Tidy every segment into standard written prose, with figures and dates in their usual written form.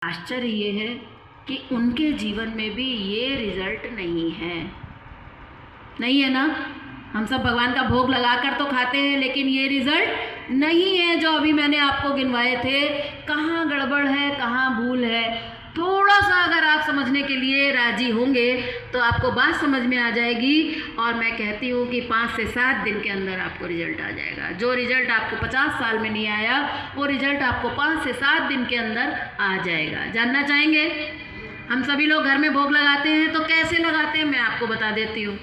आश्चर्य ये है कि उनके जीवन में भी ये रिजल्ट नहीं है। नहीं है ना? हम सब भगवान का भोग लगाकर तो खाते हैं, लेकिन ये रिजल्ट नहीं है जो अभी मैंने आपको गिनवाए थे। कहाँ गड़बड़ है, कहाँ भूल है, थोड़ा सा अगर आप समझने के लिए राजी होंगे तो आपको बात समझ में आ जाएगी। और मैं कहती हूँ कि 5 से 7 दिन के अंदर आपको रिजल्ट आ जाएगा। जो रिजल्ट आपको 50 साल में नहीं आया, वो रिजल्ट आपको 5 से 7 दिन के अंदर आ जाएगा। जानना चाहेंगे? हम सभी लोग घर में भोग लगाते हैं, तो कैसे लगाते हैं मैं आपको बता देती हूँ।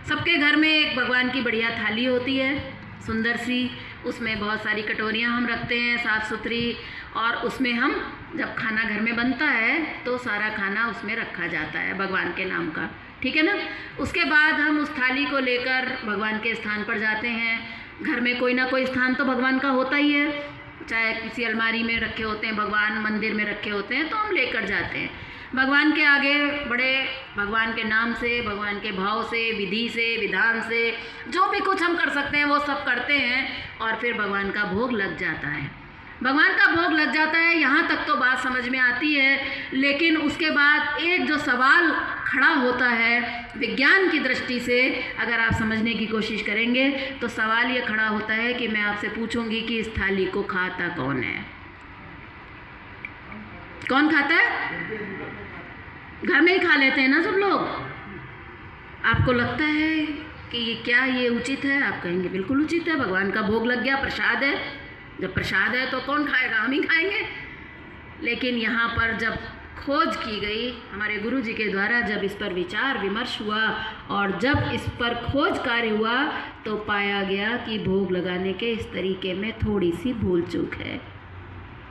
सबके घर में एक भगवान की बढ़िया थाली होती है, सुंदर सी। उसमें बहुत सारी कटोरियाँ हम रखते हैं साफ़ सुथरी, और उसमें हम जब खाना घर में बनता है तो सारा खाना उसमें रखा जाता है भगवान के नाम का, ठीक है ना। उसके बाद हम उस थाली को लेकर भगवान के स्थान पर जाते हैं। घर में कोई ना कोई स्थान तो भगवान का होता ही है, चाहे किसी अलमारी में रखे होते हैं भगवान, मंदिर में रखे होते हैं, तो हम लेकर जाते हैं भगवान के आगे। बड़े भगवान के नाम से, भगवान के भाव से, विधि से, विधान से, जो भी कुछ हम कर सकते हैं वो सब करते हैं, और फिर भगवान का भोग लग जाता है। भगवान का भोग लग जाता है, यहाँ तक तो बात समझ में आती है। लेकिन उसके बाद एक जो सवाल खड़ा होता है विज्ञान की दृष्टि से, अगर आप समझने की कोशिश करेंगे तो सवाल ये खड़ा होता है कि मैं आपसे पूछूंगी कि इस थाली को खाता कौन है? कौन खाता है? घर में ही खा लेते हैं ना सब लोग। आपको लगता है कि ये क्या, ये उचित है? आप कहेंगे बिल्कुल उचित है, भगवान का भोग लग गया, प्रसाद है। जब प्रसाद है तो कौन खाएगा? हम ही खाएंगे। लेकिन यहाँ पर जब खोज की गई हमारे गुरु जी के द्वारा, जब इस पर विचार विमर्श हुआ और जब इस पर खोज कार्य हुआ, तो पाया गया कि भोग लगाने के इस तरीके में थोड़ी सी भूल चूक है।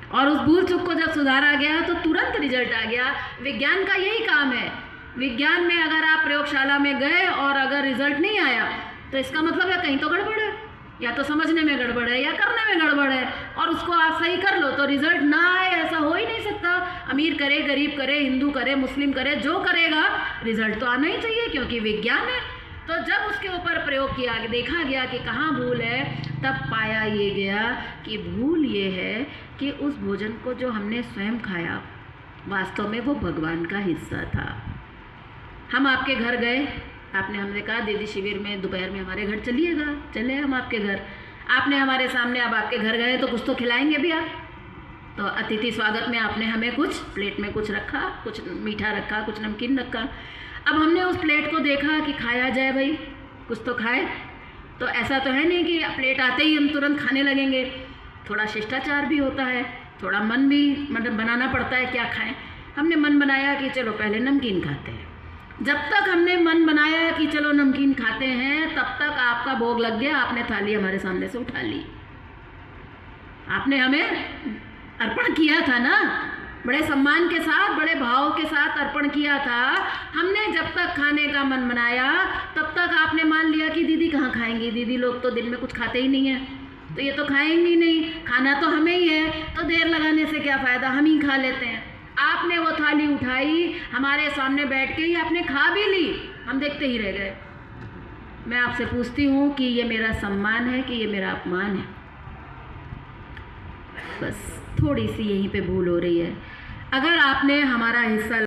और उस भूल चूक को जब सुधारा गया तो तुरंत रिजल्ट आ गया। विज्ञान का यही काम है। विज्ञान में अगर आप प्रयोगशाला में गए और अगर रिजल्ट नहीं आया, तो इसका मतलब है कहीं तो गड़बड़ है, या तो समझने में गड़बड़ है या करने में गड़बड़ है, और उसको आप सही कर लो तो रिजल्ट ना आए, ऐसा हो ही नहीं सकता। अमीर करे, गरीब करे, हिंदू करे, मुस्लिम करे, जो करेगा रिजल्ट तो आना ही चाहिए, क्योंकि विज्ञान है। तो जब उसके ऊपर प्रयोग किया, देखा गया कि कहाँ भूल है, तब पाया ये गया कि भूल ये है कि उस भोजन को जो हमने स्वयं खाया, वास्तव में वो भगवान का हिस्सा था। हम आपके घर गए, आपने हमने कहा दीदी शिविर में दोपहर में हमारे घर चलिएगा, चले हम आपके घर। आपने हमारे सामने, अब आपके घर गए तो कुछ तो खिलाएंगे भी आप। तो अतिथि स्वागत में आपने हमें कुछ प्लेट में कुछ रखा, कुछ मीठा रखा, कुछ नमकीन रखा। अब हमने उस प्लेट को देखा कि खाया जाए भाई, कुछ तो खाए। तो ऐसा तो है नहीं कि प्लेट आते ही हम तुरंत खाने लगेंगे। थोड़ा शिष्टाचार भी होता है, थोड़ा मन भी मतलब बनाना पड़ता है क्या खाएं। हमने मन बनाया कि चलो पहले नमकीन खाते हैं। जब तक हमने मन बनाया कि चलो नमकीन खाते हैं, तब तक आपका भोग लग गया। आपने थाली हमारे सामने से उठा ली, आपने हमें अर्पण किया था ना, बड़े सम्मान के साथ, बड़े भाव के साथ अर्पण किया था। हमने जब तक खाने का मन बनाया, तब तक आपने मान लिया कि दीदी कहाँ खाएंगी, दीदी लोग तो दिन में कुछ खाते ही नहीं है, तो ये तो खाएंगी नहीं, खाना तो हमें ही है, तो देर लगाने से क्या फ़ायदा, हम ही खा लेते हैं। आपने वो थाली उठाई, हमारे सामने बैठ के ही आपने खा भी ली, हम देखते ही रह गए। मैं आपसे पूछती हूँ कि ये मेरा सम्मान है कि ये मेरा अपमान है? बस थोड़ी सी यहीं पे भूल हो रही है। अगर आपने हमारा हिस्सा